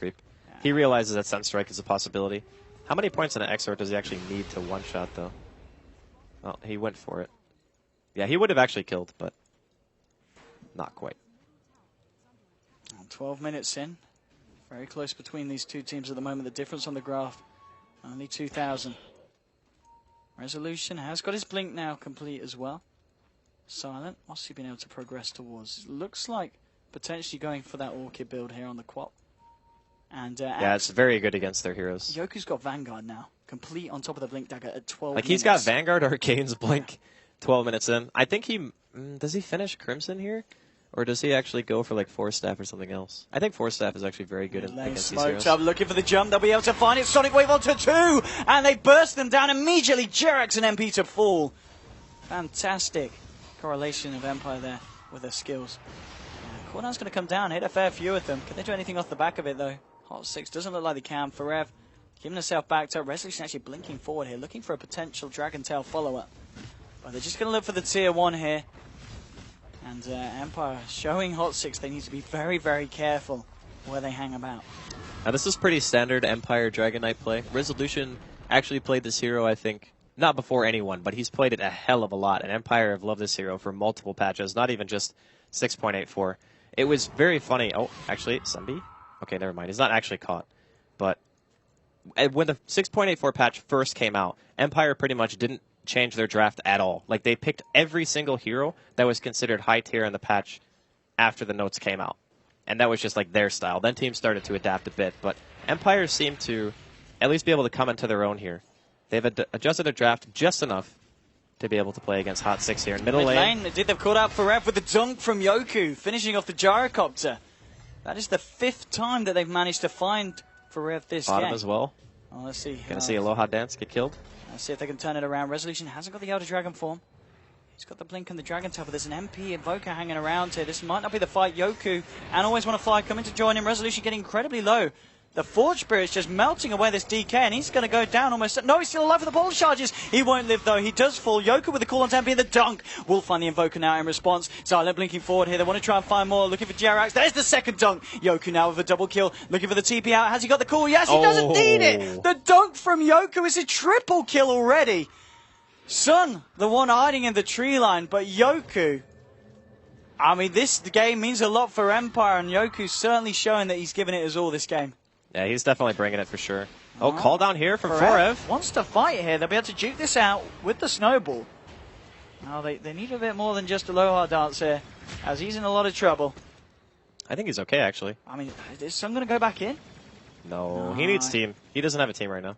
creep. He realizes that Sunstrike is a possibility. How many points in an Exort does he actually need to one-shot, though? Well, he went for it. Yeah, he would have actually killed, but not quite. 12 minutes in. Very close between these two teams at the moment. The difference on the graph, only 2,000. Resolution has got his blink now complete as well. Silent, what's he been able to progress towards? Looks like potentially going for that Orchid build here on the Quap. And yeah, it's very good against their heroes. Yoku's got Vanguard now, complete on top of the Blink Dagger at 12 like, minutes. He's got Vanguard, Arcane's Blink, 12 minutes in. I think he... does he finish Crimson here? Or does he actually go for, like, Force Staff or something else? I think Force Staff is actually very good against these heroes. Up, looking for the jump. They'll be able to find it. Sonic Wave onto 2. And they burst them down immediately. Jerax and MP to fall. Fantastic correlation of Empire there with their skills. Cooldown's going to come down. Hit a fair few of them. Can they do anything off the back of it, though? Hot 6 doesn't look like they can. Forev giving herself back up. Resolution actually blinking forward here, looking for a potential Dragon Tail follow-up. But they're just going to look for the tier 1 here. And Empire showing Hot 6 they need to be very, very careful where they hang about. Now, this is pretty standard Empire Dragon Knight play. Resolution actually played this hero, I think, not before anyone, but he's played it a hell of a lot. And Empire have loved this hero for multiple patches, not even just 6.84. It was very funny. Oh, actually, Sunby? Okay, never mind. He's not actually caught. But when the 6.84 patch first came out, Empire pretty much didn't change their draft at all. Like, they picked every single hero that was considered high tier in the patch after the notes came out. And that was just, like, their style. Then teams started to adapt a bit. But Empire seemed to at least be able to come into their own here. They've adjusted their draft just enough to be able to play against Hot 6 here in middle lane. They've caught out Forev with the dunk from Yoku, finishing off the Gyrocopter. That is the 5th time that they've managed to find Forev this game. Bottom as well. Oh, let's see. Gonna see Aloha Dance get killed. Let's see if they can turn it around. Resolution hasn't got the Elder Dragon form. He's got the Blink and the Dragon Tail, but there's an MP Invoker hanging around here. This might not be the fight. Yoku and Always Want to Fly coming to join him. Resolution getting incredibly low. The Forge Spirit's just melting away this DK, and he's going to go down almost. No, he's still alive for the ball charges. He won't live, though. He does fall. Yoku with the call on Tempe and the dunk. Will find the Invoker now in response. Silent blinking forward here. They want to try and find more. Looking for Jerax. There's the second dunk. Yoku now with a double kill. Looking for the TP out. Has he got the call? Yes, he doesn't need it. The dunk from Yoku is a triple kill already. Sun, the one hiding in the tree line, but Yoku. I mean, this game means a lot for Empire, and Yoku's certainly showing that he's given it his all this game. Yeah, he's definitely bringing it for sure. Oh, call down here from Forev. Wants to fight here. They'll be able to juke this out with the snowball. Now they need a bit more than just Aloha Dance here, as he's in a lot of trouble. I think he's okay, actually. I mean, is Sun going to go back in? No, he needs team. He doesn't have a team right now.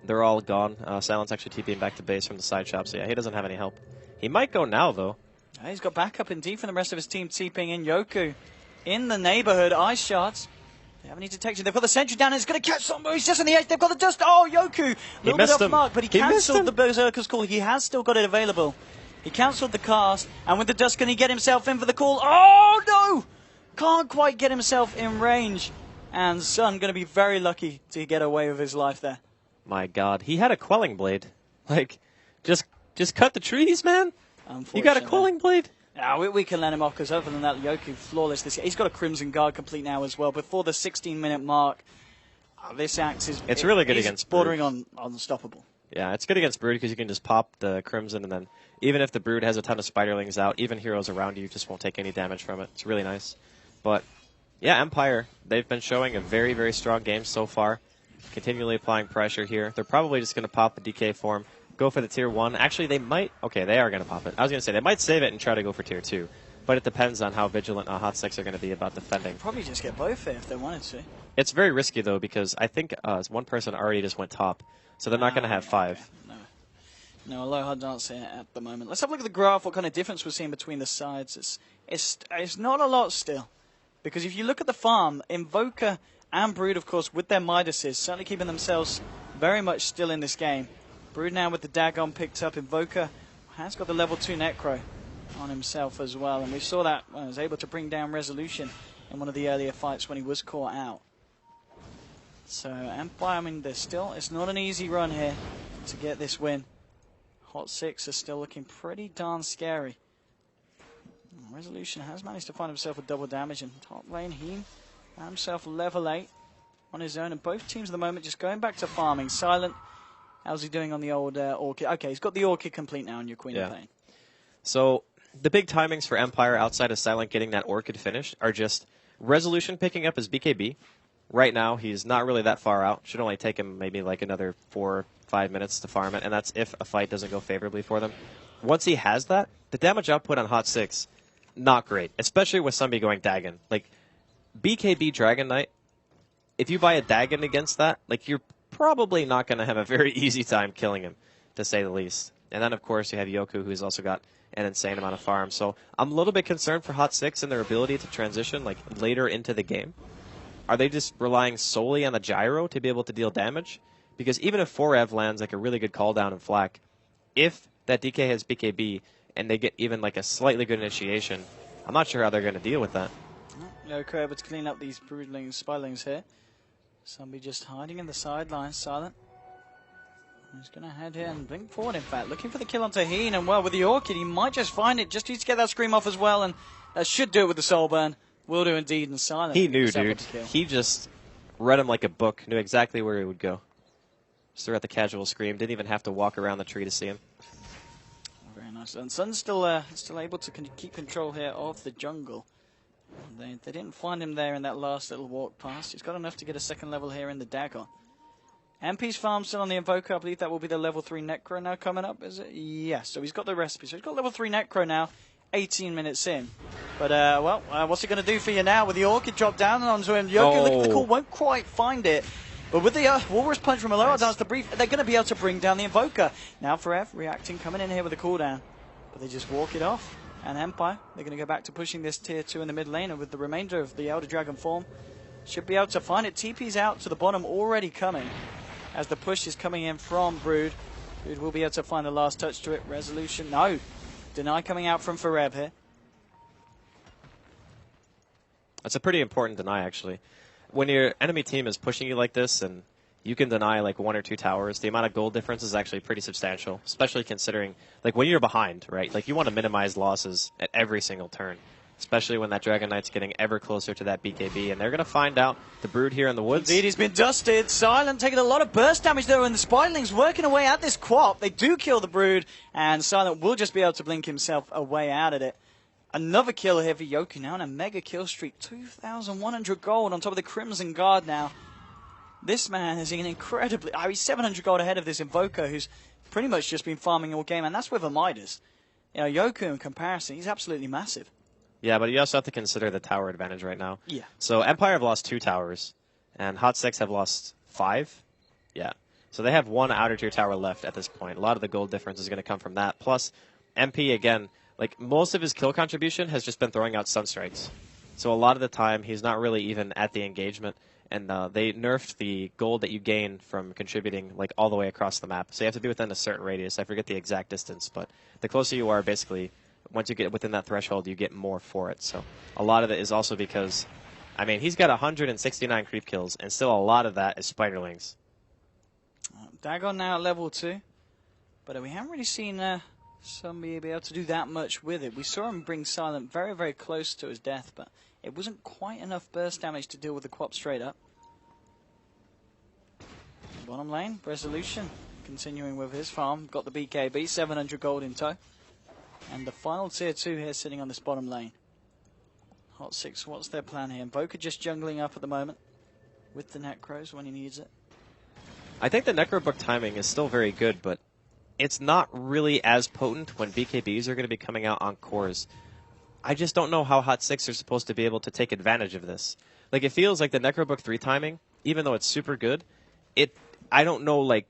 They're all gone. Silent's actually TPing back to base from the side shop, so yeah, he doesn't have any help. He might go now, though. Yeah, he's got backup indeed from the rest of his team TPing in. Yoku in the neighborhood. Ice shards. They have any detection. They've got the sentry down and it's going to catch somebody. He's just in the edge. They've got the dust. Oh, Yoku. A little bit off mark, but he cancelled the Berserker's call. He has still got it available. He cancelled the cast, and with the dust, can he get himself in for the call? Oh, no! Can't quite get himself in range. And Sun going to be very lucky to get away with his life there. My God. He had a Quelling Blade. Like, just cut the trees, man. You got a Quelling Blade? Yeah, we can let him off, because other than that, Yoku flawless this game. He's got a Crimson Guard complete now as well. Before the 16-minute mark, this axe is really good against bordering on unstoppable. Yeah, it's good against Brood because you can just pop the Crimson, and then even if the Brood has a ton of Spiderlings out, even heroes around you just won't take any damage from it. It's really nice. But, yeah, Empire, they've been showing a very, very strong game so far. Continually applying pressure here. They're probably just going to pop the DK form. Go for the tier 1. Actually, they might... Okay, they are going to pop it. I was going to say, they might save it and try to go for tier 2. But it depends on how vigilant Hot 6 are going to be about defending. Probably just get both here if they wanted to. It's very risky, though, because I think one person already just went top. So they're not going to have 5. Okay. No, Aloha Dance here at the moment. Let's have a look at the graph, what kind of difference we're seeing between the sides. It's not a lot still. Because if you look at the farm, Invoker and Brood, of course, with their Midases, certainly keeping themselves very much still in this game. Brood now with the Dagon picked up. Invoker has got the level 2 Necro on himself as well. And we saw that when he was able to bring down Resolution in one of the earlier fights when he was caught out. So Empire, I mean, it's not an easy run here to get this win. Hot 6 is still looking pretty darn scary. Resolution has managed to find himself with double damage, and top lane, he Found himself level 8 on his own, and both teams at the moment just going back to farming. Silent, how's he doing on the old Orchid? Okay, he's got the Orchid complete now on your Queen of Pain. So the big timings for Empire outside of Silent getting that Orchid finished are just Resolution picking up his BKB. Right now, he's not really that far out. Should only take him maybe like another 4 or 5 minutes to farm it, and that's if a fight doesn't go favorably for them. Once he has that, the damage output on Hot 6, not great, especially with somebody going Dagon. Like, BKB Dragon Knight, if you buy a Dagon against that, like, you're probably not going to have a very easy time killing him, to say the least. And then, of course, you have Yoku, who's also got an insane amount of farm. So I'm a little bit concerned for Hot 6 and their ability to transition, like, later into the game. Are they just relying solely on the gyro to be able to deal damage? Because even if 4Ev lands like a really good call down in Flak, if that DK has BKB and they get even like a slightly good initiation, I'm not sure how they're going to deal with that. Yoko able to clean up these broodlings, spylings here. Somebody just hiding in the sidelines, Silent. He's going to head here and blink forward, in fact. Looking for the kill on Taheen, and well, with the Orchid, he might just find it. Just needs to get that Scream off as well, and that should do it with the Soul Burn. Will do indeed, and Silent. He knew, dude. He just read him like a book, knew exactly where he would go. Just threw out the casual Scream, didn't even have to walk around the tree to see him. Very nice. And Sun's still able to keep control here of the jungle. They didn't find him there in that last little walk past. He's got enough to get a second level here in the Dagon. MP's farm still on the Invoker. I believe that will be the level 3 Necro now coming up, is it? Yes, so he's got the recipe. So he's got level 3 Necro now, 18 minutes in. But, what's he going to do for you now with the Orchid drop down onto him? Yoku, looking for the call, won't quite find it. But with the Walrus Punch from Alora Dance to brief, they're going to be able to bring down the Invoker. Now Forev reacting, coming in here with a cooldown. But they just walk it off. And Empire, they're going to go back to pushing this tier 2 in the mid lane. And with the remainder of the Elder Dragon form, should be able to find it. TP's out to the bottom, already coming. As the push is coming in from Brood. Brood will be able to find the last touch to it. Resolution, no. Deny coming out from Forev here. That's a pretty important deny, actually. When your enemy team is pushing you like this and you can deny like 1 or 2 towers, the amount of gold difference is actually pretty substantial, especially considering like when you're behind, right? Like you want to minimize losses at every single turn, especially when that Dragon Knight's getting ever closer to that BKB, and they're going to find out the Brood here in the woods. Indeed, he's been dusted. Silent taking a lot of burst damage though, and the Spylings working away at this Quap. They do kill the Brood, and Silent will just be able to blink himself away out of it. Another kill here for Yoku now, and a mega kill streak. 2,100 gold on top of the Crimson Guard now. This man is an incredibly... he's 700 gold ahead of this Invoker, who's pretty much just been farming all game, and that's with a Midas. You know, Yoku, in comparison, he's absolutely massive. Yeah, but you also have to consider the tower advantage right now. Yeah. So Empire have lost 2 towers, and Hot 6 have lost 5. Yeah. So they have 1 outer tier tower left at this point. A lot of the gold difference is going to come from that. Plus, MP, again, like most of his kill contribution has just been throwing out Sunstrikes. So a lot of the time, he's not really even at the engagement. And they nerfed the gold that you gain from contributing like all the way across the map. So you have to be within a certain radius. I forget the exact distance, but the closer you are, basically, once you get within that threshold, you get more for it. So a lot of it is also because, I mean, he's got 169 creep kills, and still a lot of that is Spiderlings. Dagon now at level 2, but we haven't really seen somebody be able to do that much with it. We saw him bring Silent very, very close to his death, but it wasn't quite enough burst damage to deal with the Quap straight up. Bottom lane, Resolution continuing with his farm. Got the BKB, 700 gold in tow. And the final tier 2 here sitting on this bottom lane. Hot 6, what's their plan here? Invoker just jungling up at the moment with the Necros when he needs it. I think the Necro book timing is still very good, but it's not really as potent when BKBs are going to be coming out on cores. I just don't know how Hot 6 are supposed to be able to take advantage of this. Like, it feels like the Necrobook 3 timing, even though it's super good, I don't know, like,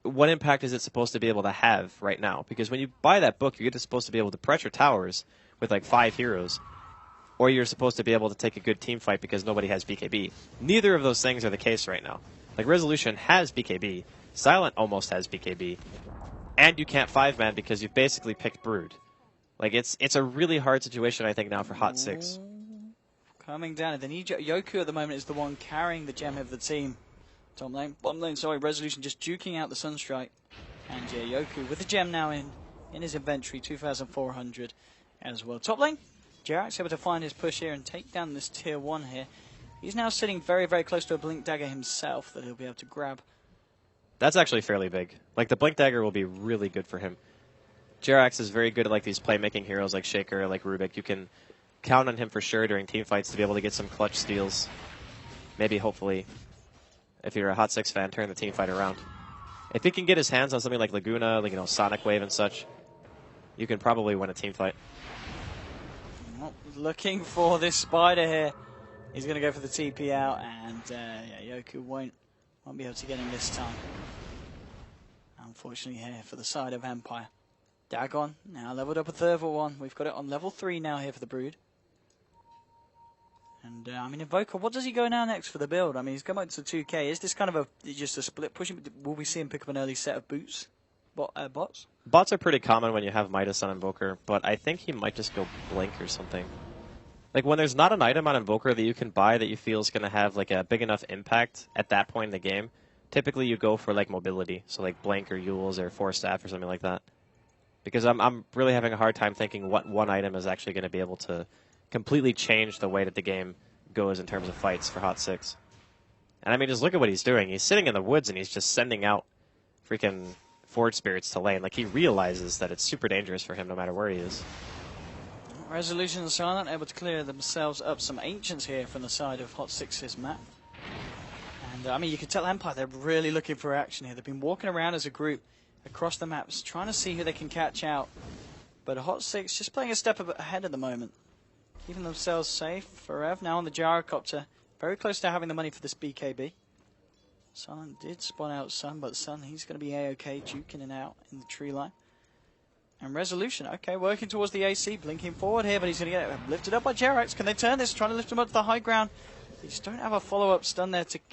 what impact is it supposed to be able to have right now? Because when you buy that book, you're either supposed to be able to pressure towers with, like, 5 heroes, or you're supposed to be able to take a good team fight because nobody has BKB. Neither of those things are the case right now. Like, Resolution has BKB, Silent almost has BKB, and you can't 5-man because you've basically picked Brood. Like, it's a really hard situation, I think, now for Hot 6. Coming down, and then Yoku at the moment is the one carrying the gem of the team. Bottom lane, sorry, Resolution just duking out the Sunstrike. And yeah, Yoku with the gem now in his inventory, 2,400 as well. Top lane, Jarek's able to find his push here and take down this tier 1 here. He's now sitting very, very close to a Blink Dagger himself that he'll be able to grab. That's actually fairly big. Like, the Blink Dagger will be really good for him. Jerax is very good at like these playmaking heroes like Shaker, like Rubik. You can count on him for sure during team fights to be able to get some clutch steals. Maybe, hopefully, if you're a Hot 6 fan, turn the team fight around. If he can get his hands on something like Laguna, like, Sonic Wave and such, you can probably win a team fight. Well, looking for this spider here. He's going to go for the TP out, and Yoku won't be able to get him this time. Unfortunately here for the side of Empire. Dagon now leveled up a third one. We've got it on level 3 now here for the Brood. And I mean, Invoker, what does he go now next for the build? I mean, he's come up to 2k. Is this kind of just a split push? Will we see him pick up an early set of bots? Bots are pretty common when you have Midas on Invoker, but I think he might just go Blink or something. Like, when there's not an item on Invoker that you can buy that you feel is going to have like a big enough impact at that point in the game, typically you go for like mobility, so like Blink or Yules or Force Staff or something like that. Because I'm really having a hard time thinking what one item is actually going to be able to completely change the way that the game goes in terms of fights for Hot 6. And I mean, just look at what he's doing. He's sitting in the woods and he's just sending out freaking Forge Spirits to lane. Like, he realizes that it's super dangerous for him no matter where he is. Resolution and Silent able to clear themselves up some Ancients here from the side of Hot 6's map. And I mean, you can tell Empire, they're really looking for action here. They've been walking around as a group across the maps, trying to see who they can catch out. But Hot 6 just playing a step ahead at the moment. Keeping themselves safe. Forev now on the Gyrocopter. Very close to having the money for this BKB. Silent did spawn out Sun, but Sun, he's going to be A-OK, juking it out in the tree line. And Resolution, okay, working towards the AC, blinking forward here, but he's going to get lifted up by Jerax. Can they turn this? Trying to lift him up to the high ground. They just don't have a follow-up stun there to